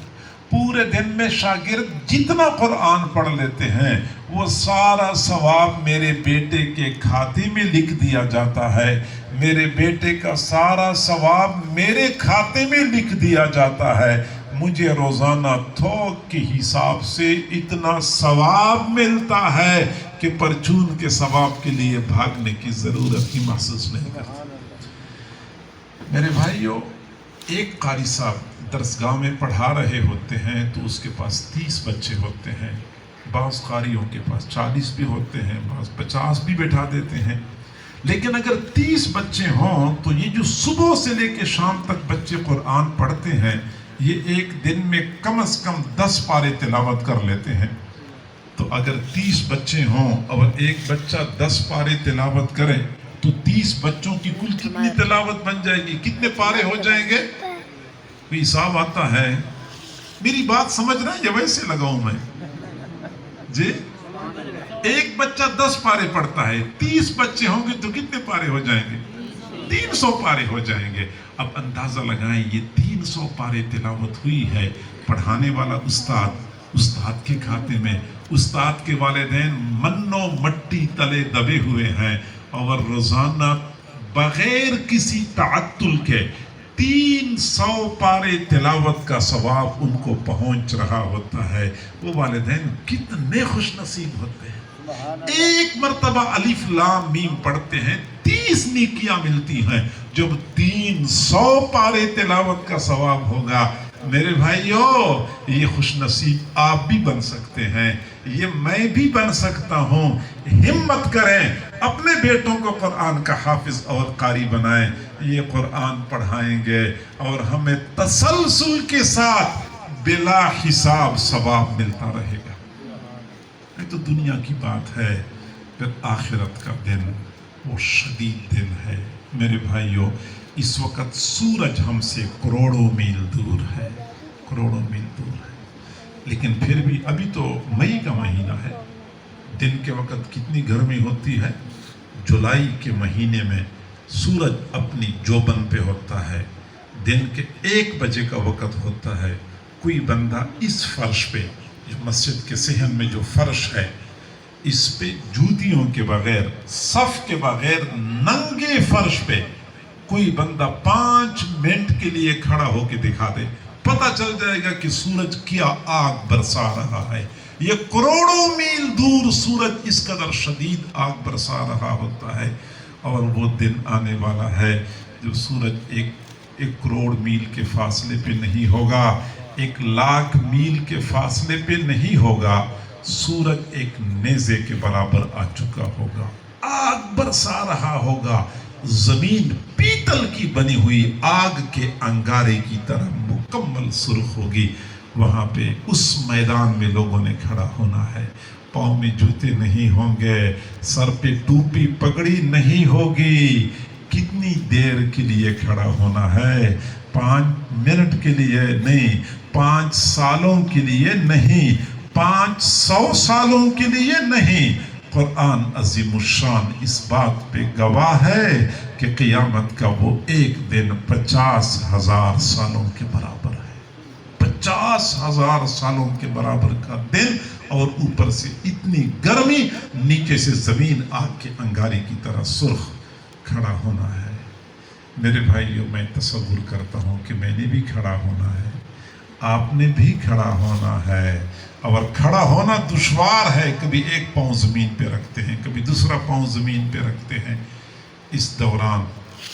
پورے دن میں شاگرد جتنا قرآن پڑھ لیتے ہیں وہ سارا ثواب میرے بیٹے کے کھاتے میں لکھ دیا جاتا ہے، میرے بیٹے کا سارا ثواب میرے کھاتے میں لکھ دیا جاتا ہے۔ مجھے روزانہ تھوک کے حساب سے اتنا ثواب ملتا ہے کہ پرچون کے ثواب کے لیے بھاگنے کی ضرورت ہی محسوس نہیں کرتا۔ میرے بھائیوں، ایک قاری صاحب درسگاہ میں پڑھا رہے ہوتے ہیں تو اس کے پاس 30 بچے ہوتے ہیں، بعض قاریوں کے پاس 40 بھی ہوتے ہیں، بعض 50 بھی بٹھا دیتے ہیں۔ لیکن اگر 30 بچے ہوں تو یہ جو صبح سے لے کے شام تک بچے قرآن پڑھتے ہیں یہ ایک دن میں کم از کم 10 پارے تلاوت کر لیتے ہیں۔ تو اگر 30 بچے ہوں اور ایک بچہ 10 پارے تلاوت کرے تو 30 بچوں کی کل کتنی تلاوت بن جائے گی؟ کتنے پارے ہو جائیں گے؟ کوئی حساب آتا ہے؟ میری بات سمجھ رہے ہیں یا ویسے لگاؤں میں؟ جی ایک بچہ 10 پارے پڑھتا ہے، 30 بچے ہوں گے تو کتنے پارے ہو جائیں گے؟ 300 پارے ہو جائیں گے۔ اب اندازہ لگائیں یہ 300 پارے تلاوت ہوئی ہے، پڑھانے والا استاد کے کھاتے میں، استاد کے والدین منو مٹی تلے دبے ہوئے ہیں اور روزانہ بغیر کسی تعطل کے 300 پارے تلاوت کا ثواب ان کو پہنچ رہا ہوتا ہے۔ وہ والدین کتنے خوش نصیب ہوتے ہیں۔ ایک مرتبہ الف لام میم پڑھتے ہیں 30 نیکیاں ملتی ہیں، جب 300 پارے تلاوت کا ثواب ہوگا۔ میرے بھائیوں، یہ خوش نصیب آپ بھی بن سکتے ہیں، یہ میں بھی بن سکتا ہوں۔ ہمت کریں، اپنے بیٹوں کو قرآن کا حافظ اور قاری بنائیں، یہ قرآن پڑھائیں گے اور ہمیں تسلسل کے ساتھ بلا حساب ثواب ملتا رہے گا۔ یہ تو دنیا کی بات ہے، پھر آخرت کا دن وہ شدید دن ہے۔ میرے بھائیوں، اس وقت سورج ہم سے کروڑوں میل دور ہے، کروڑوں میل دور ہے، لیکن پھر بھی ابھی تو مئی کا مہینہ ہے۔ دن کے وقت کتنی گرمی ہوتی ہے؟ جولائی کے مہینے میں سورج اپنی جوبن پہ ہوتا ہے، دن کے 1 بجے کا وقت ہوتا ہے۔ کوئی بندہ اس فرش پہ، مسجد کے صحن میں جو فرش ہے، اس پہ جوتیوں کے بغیر، صف کے بغیر، ننگے فرش پہ کوئی بندہ 5 منٹ کے لیے کھڑا ہو کے دکھا دے، پتہ چل جائے گا کہ سورج کیا آگ برسا رہا ہے۔ یہ کروڑوں میل دور سورج اس قدر شدید آگ برسا رہا ہوتا ہے، اور وہ دن آنے والا ہے جو سورج ایک کروڑ میل کے فاصلے پہ نہیں ہوگا، 1,00,000 میل کے فاصلے پہ نہیں ہوگا، سورج ایک نیزے کے برابر آ چکا ہوگا، آگ برسا رہا ہوگا، زمین پیتل کی بنی ہوئی آگ کے انگارے کی طرح مکمل سرخ ہوگی۔ وہاں پہ اس میدان میں لوگوں نے کھڑا ہونا ہے، پاؤں میں جوتے نہیں ہوں گے، سر پہ ٹوپی پگڑی نہیں ہوگی۔ کتنی دیر کے لیے کھڑا ہونا ہے؟ 5 منٹ کے لیے نہیں، 5 سالوں کے لیے نہیں، 500 سالوں کے لیے نہیں۔ قرآن عظیم الشان اس بات پہ گواہ ہے کہ قیامت کا وہ ایک دن 50,000 سالوں کے برابر ہے، 50,000 سالوں کے برابر کا دن، اور اوپر سے اتنی گرمی، نیچے سے زمین آگ کے انگارے کی طرح سرخ۔ کھڑا ہونا ہے۔ میرے بھائیوں، میں تصور کرتا ہوں کہ میں نے بھی کھڑا ہونا ہے، آپ نے بھی کھڑا ہونا ہے، اور کھڑا ہونا دشوار ہے۔ کبھی ایک پاؤں زمین پہ رکھتے ہیں، کبھی دوسرا پاؤں زمین پہ رکھتے ہیں۔ اس دوران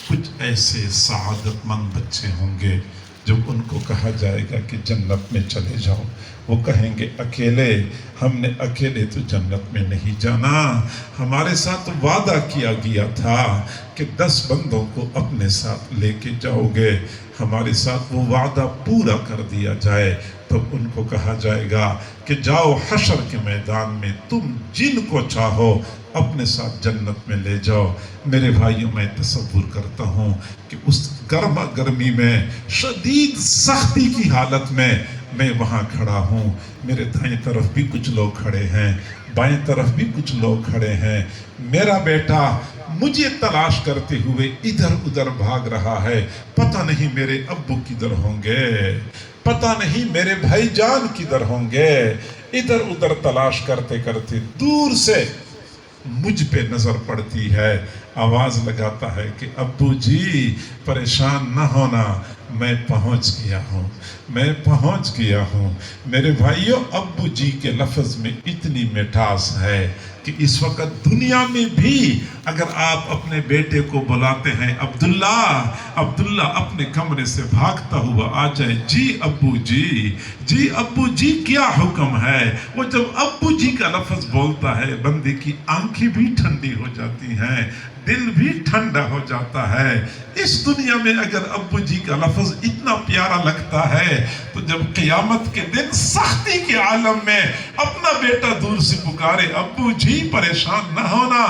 کچھ ایسے سعادت مند بچے ہوں گے جب ان کو کہا جائے گا کہ جنت میں چلے جاؤ، وہ کہیں گے اکیلے، ہم نے اکیلے تو جنت میں نہیں جانا، ہمارے ساتھ وعدہ کیا گیا تھا کہ 10 بندوں کو اپنے ساتھ لے کے جاؤ گے، ہمارے ساتھ وہ وعدہ پورا کر دیا جائے۔ تب ان کو کہا جائے گا کہ جاؤ حشر کے میدان میں، تم جن کو چاہو اپنے ساتھ جنت میں لے جاؤ۔ میرے بھائیوں، میں تصور کرتا ہوں کہ اس گرما گرمی میں، شدید سختی کی حالت میں وہاں کھڑا ہوں، میرے دائیں طرف بھی کچھ لوگ کھڑے ہیں، بائیں طرف بھی کچھ لوگ کھڑے ہیں، میرا بیٹا مجھے تلاش کرتے ہوئے ادھر ادھر بھاگ رہا ہے، پتہ نہیں میرے ابو کدھر ہوں گے، پتہ نہیں میرے بھائی جان کدھر ہوں گے۔ ادھر ادھر تلاش کرتے کرتے دور سے مجھ پہ نظر پڑتی ہے، آواز لگاتا ہے کہ ابو جی پریشان نہ ہونا، میں پہنچ گیا ہوں، میں پہنچ گیا ہوں۔ میرے بھائیوں، ابو جی کے لفظ میں اتنی مٹھاس ہے کہ اس وقت دنیا میں بھی اگر آپ اپنے بیٹے کو بلاتے ہیں، عبداللہ عبداللہ، اپنے کمرے سے بھاگتا ہوا آ جائے، جی ابو جی، جی ابو جی کیا حکم ہے، وہ جب ابو جی کا لفظ بولتا ہے بندے کی آنکھیں بھی ٹھنڈی ہو جاتی ہیں، دل بھی ٹھنڈا ہو جاتا ہے۔ اس دنیا میں اگر ابو جی کا لفظ اتنا پیارا لگتا ہے تو جب قیامت کے دن سختی کے عالم میں اپنا بیٹا دور سے پکارے، ابو جی پریشان نہ ہونا،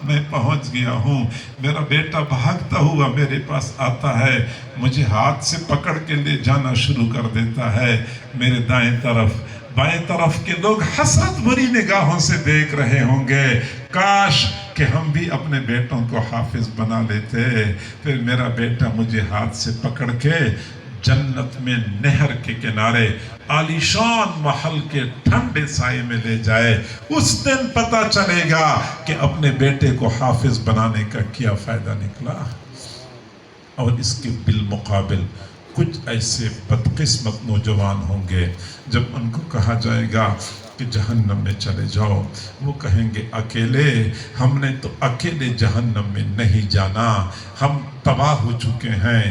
میں پہنچ گیا ہوں، میرا بیٹا بھاگتا ہوا میرے پاس آتا ہے، مجھے ہاتھ سے پکڑ کے لے جانا شروع کر دیتا ہے۔ میرے دائیں طرف بائیں طرف کے لوگ حسرت بھری نگاہوں سے دیکھ رہے ہوں گے، کاش کہ ہم بھی اپنے بیٹوں کو حافظ بنا لیتے۔ پھر میرا بیٹا مجھے ہاتھ سے پکڑ کے جنت میں نہر کے کنارے عالیشان محل کے ٹھنڈے سائے میں لے جائے۔ اس دن پتہ چلے گا کہ اپنے بیٹے کو حافظ بنانے کا کیا فائدہ نکلا۔ اور اس کے بالمقابل کچھ ایسے بدقسمت نوجوان ہوں گے جب ان کو کہا جائے گا کہ جہنم میں چلے جاؤ، وہ کہیں گے اکیلے، ہم نے تو اکیلے جہنم میں نہیں جانا، ہم تباہ ہو چکے ہیں،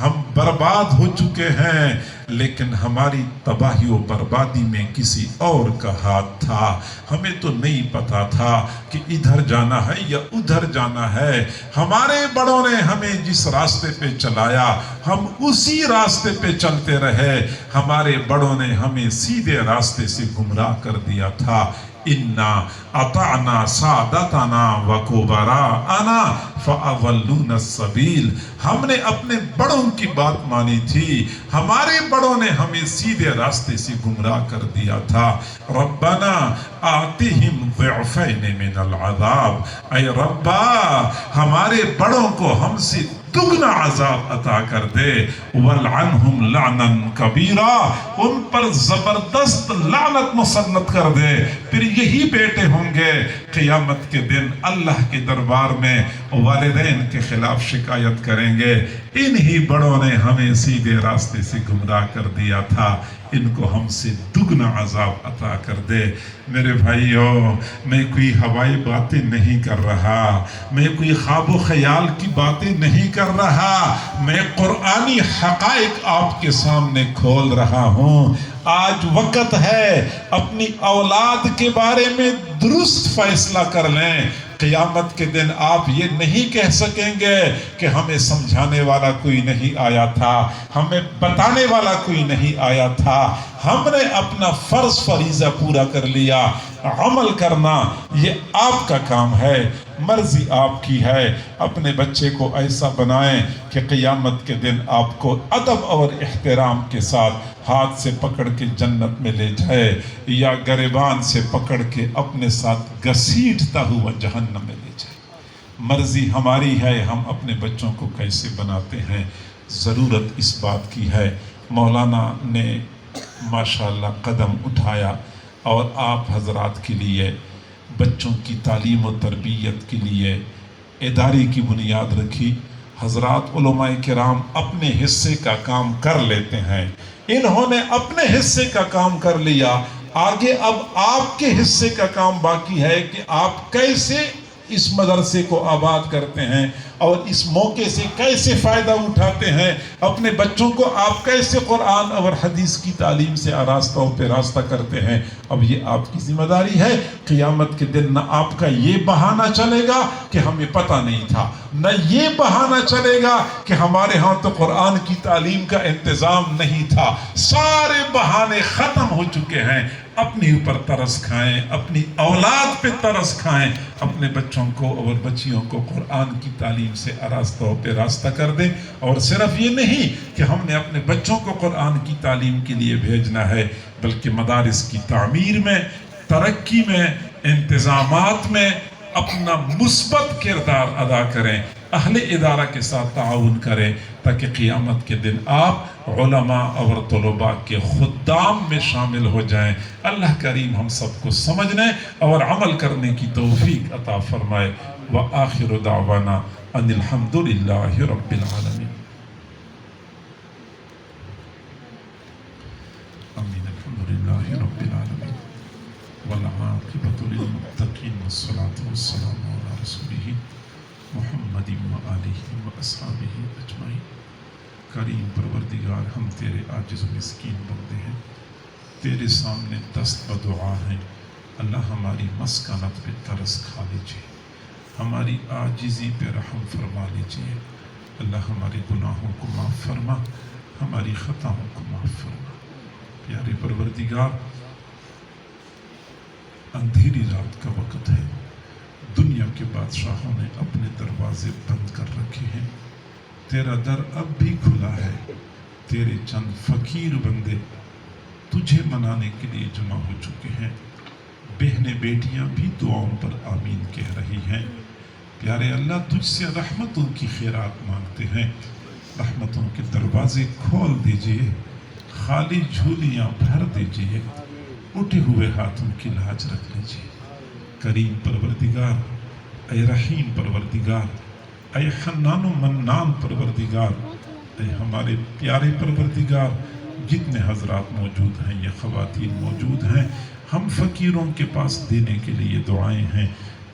ہم برباد ہو چکے ہیں، لیکن ہماری تباہی و بربادی میں کسی اور کا ہاتھ تھا، ہمیں تو نہیں پتا تھا کہ ادھر جانا ہے یا ادھر جانا ہے، ہمارے بڑوں نے ہمیں جس راستے پہ چلایا ہم اسی راستے پہ چلتے رہے، ہمارے بڑوں نے ہمیں سیدھے راستے سے گمراہ کر دیا تھا۔ اِنَّا اَطَعْنَا سَادَتَنَا وَكُبَرَاءَنَا فَأَضَلُّونَا السَّبِيلَ، ہم نے اپنے بڑوں کی بات مانی تھی، ہمارے بڑوں نے ہمیں سیدھے راستے سے گمراہ کر دیا تھا۔ ربنا آتِهِمْ ضِعْفَيْنِ مِنَ الْعَذَابِ، اے ربا ہمارے بڑوں کو ہم سے دگنا عذاب عطا کر دے، وَلْعَنْهُمْ لَعْنًا كَبِيرًا، ان پر زبردست لعنت مسلط کر دے۔ پھر یہی بیٹے ہوں گے قیامت کے دن اللہ کے دربار میں والدین کے خلاف شکایت کریں گے، انہی بڑوں نے ہمیں سیدھے راستے سے گمراہ کر دیا تھا، ان کو ہم سے دگنا عذاب عطا کر دے۔ میرے بھائیوں، میں کوئی ہوائی باتیں نہیں کر رہا، میں کوئی خواب و خیال کی باتیں نہیں کر رہا، میں قرآنی حقائق آپ کے سامنے کھول رہا ہوں۔ آج وقت ہے اپنی اولاد کے بارے میں درست فیصلہ کر لیں۔ قیامت کے دن آپ یہ نہیں کہہ سکیں گے کہ ہمیں سمجھانے والا کوئی نہیں آیا تھا، ہمیں بتانے والا کوئی نہیں آیا تھا، ہم نے اپنا فرض فریضہ پورا کر لیا۔ عمل کرنا یہ آپ کا کام ہے، مرضی آپ کی ہے۔ اپنے بچے کو ایسا بنائیں کہ قیامت کے دن آپ کو ادب اور احترام کے ساتھ ہاتھ سے پکڑ کے جنت میں لے جائے، یا گریبان سے پکڑ کے اپنے ساتھ گھسیٹتا ہوا جہنم میں لے جائے۔ مرضی ہماری ہے ہم اپنے بچوں کو کیسے بناتے ہیں۔ ضرورت اس بات کی ہے، مولانا نے ماشاءاللہ قدم اٹھایا اور آپ حضرات کے لیے بچوں کی تعلیم و تربیت کے لیے ادارے کی بنیاد رکھی. حضرات علماء کرام اپنے حصے کا کام کر لیتے ہیں. انہوں نے اپنے حصے کا کام کر لیا. آگے اب آپ کے حصے کا کام باقی ہے کہ آپ کیسے اس مدرسے کو آباد کرتے ہیں اور اس موقع سے کیسے فائدہ اٹھاتے ہیں. اپنے بچوں کو آپ کیسے قرآن اور حدیث کی تعلیم سے آراستہ پہ راستہ کرتے ہیں. اب یہ آپ کی ذمہ داری ہے. قیامت کے دن نہ آپ کا یہ بہانہ چلے گا کہ ہمیں پتہ نہیں تھا، نہ یہ بہانہ چلے گا کہ ہمارے ہاں تو قرآن کی تعلیم کا انتظام نہیں تھا. سارے بہانے ختم ہو چکے ہیں. اپنی اوپر ترس کھائیں، اپنی اولاد پہ ترس کھائیں، اپنے بچوں کو اور بچیوں کو قرآن کی تعلیم سے آراستہ پہ راستہ کر دیں. اور صرف یہ نہیں کہ ہم نے اپنے بچوں کو قرآن کی تعلیم کے لیے بھیجنا ہے، بلکہ مدارس کی تعمیر میں، ترقی میں، انتظامات میں اپنا مثبت کردار ادا کریں. اہل ادارہ کے ساتھ تعاون کریں تاکہ قیامت کے دن آپ علماء اور طلباء کے خدام میں شامل ہو جائیں. اللہ کریم ہم سب کو سمجھنے اور عمل کرنے کی توفیق عطا فرمائے. وآخر دعوانا ان الحمدللہ رب العالمین. آمین. الحمدللہ رب العالمین والعاقبۃ للمتقین والصلاة والسلام علی رسولہ محمد وآلہ وأصحابہ اجمعین. کریم پروردگار، ہم تیرے عاجز و مسکین بندے ہیں، تیرے سامنے دست بدعا ہیں. اللہ ہماری مسکنت پہ ترس کھا لیجئے، ہماری عاجزی پہ رحم فرما لیجئے. اللہ ہمارے گناہوں کو معاف فرما، ہماری خطاؤں کو معاف فرما. پیارے پروردگار، اندھیری رات کا وقت ہے. دنیا کے بادشاہوں نے اپنے دروازے بند کر رکھے ہیں. تیرا در اب بھی کھلا ہے. تیرے چند فقیر بندے تجھے منانے کے لیے جمع ہو چکے ہیں. بہنیں بیٹیاں بھی دعاؤں پر آمین کہہ رہی ہیں. پیارے اللہ، تجھ سے رحمتوں کی خیرات مانگتے ہیں. رحمتوں کے دروازے کھول دیجئے، خالی جھولیاں بھر دیجئے، اٹھے ہوئے ہاتھوں کی لاج رکھ لیجئے. کریم پروردگار، اے رحیم پروردگار، اے حنان و منان پروردگار، اے ہمارے پیارے پروردگار، جتنے حضرات موجود ہیں، یہ خواتین موجود ہیں، ہم فقیروں کے پاس دینے کے لیے دعائیں ہیں.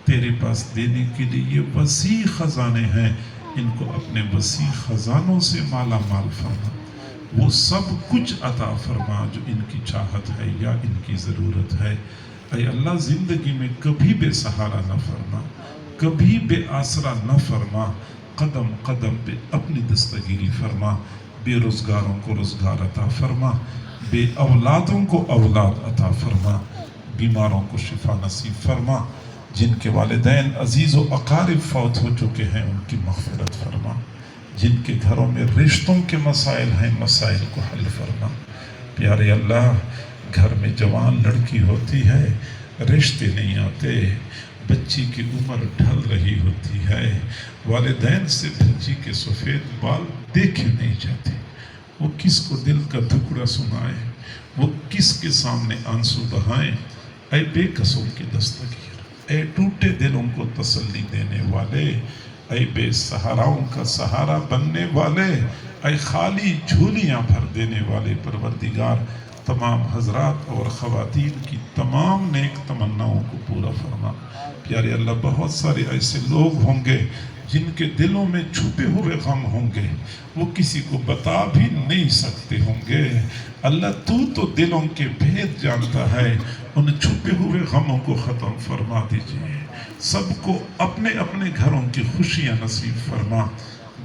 تیرے پاس دینے کے لیے وسیع خزانے ہیں. ان کو اپنے وسیع خزانوں سے مالا مال فرما. وہ سب کچھ عطا فرما جو ان کی چاہت ہے یا ان کی ضرورت ہے. اے اللہ، زندگی میں کبھی بے سہارا نہ فرما، کبھی بے آسرا نہ فرما. قدم قدم پہ اپنی دستگیری فرما. بے روزگاروں کو روزگار عطا فرما، بے اولادوں کو اولاد عطا فرما. بیماروں کو شفا نصیب فرما. جن کے والدین عزیز و اقارب فوت ہو چکے ہیں ان کی مغفرت فرما. جن کے گھروں میں رشتوں کے مسائل ہیں، مسائل کو حل فرما. پیارے اللہ، گھر میں جوان لڑکی ہوتی ہے، رشتے نہیں آتے، بچی کی عمر ڈھل رہی ہوتی ہے، والدین سے بچی کے سفید بال دیکھے نہیں جاتے. وہ کس کو دل کا ٹکڑا سنائے، وہ کس کے سامنے آنسو بہائیں. اے بے قصوں کے دستگیر، اے ٹوٹے دلوں کو تسلی دینے والے، اے بے سہاراؤں کا سہارا بننے والے، اے خالی جھولیاں بھر دینے والے پروردگار، تمام حضرات اور خواتین کی تمام نیک تمناؤں کو پورا فرما. پیارے اللہ، بہت سارے ایسے لوگ ہوں گے جن کے دلوں میں چھپے ہوئے غم ہوں گے، وہ کسی کو بتا بھی نہیں سکتے ہوں گے. اللہ، تو دلوں کے بھید جانتا ہے. ان چھپے ہوئے غموں کو ختم فرما دیجئے. سب کو اپنے اپنے گھروں کی خوشیاں نصیب فرما.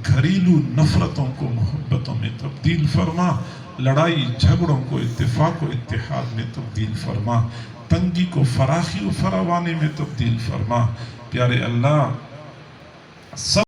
گھریلو نفرتوں کو محبتوں میں تبدیل فرما. لڑائی جھگڑوں کو اتفاق و اتحاد میں تبدیل فرما. تنگی کو فراخی و فراوانی میں تبدیل فرما. پیارے اللہ، سب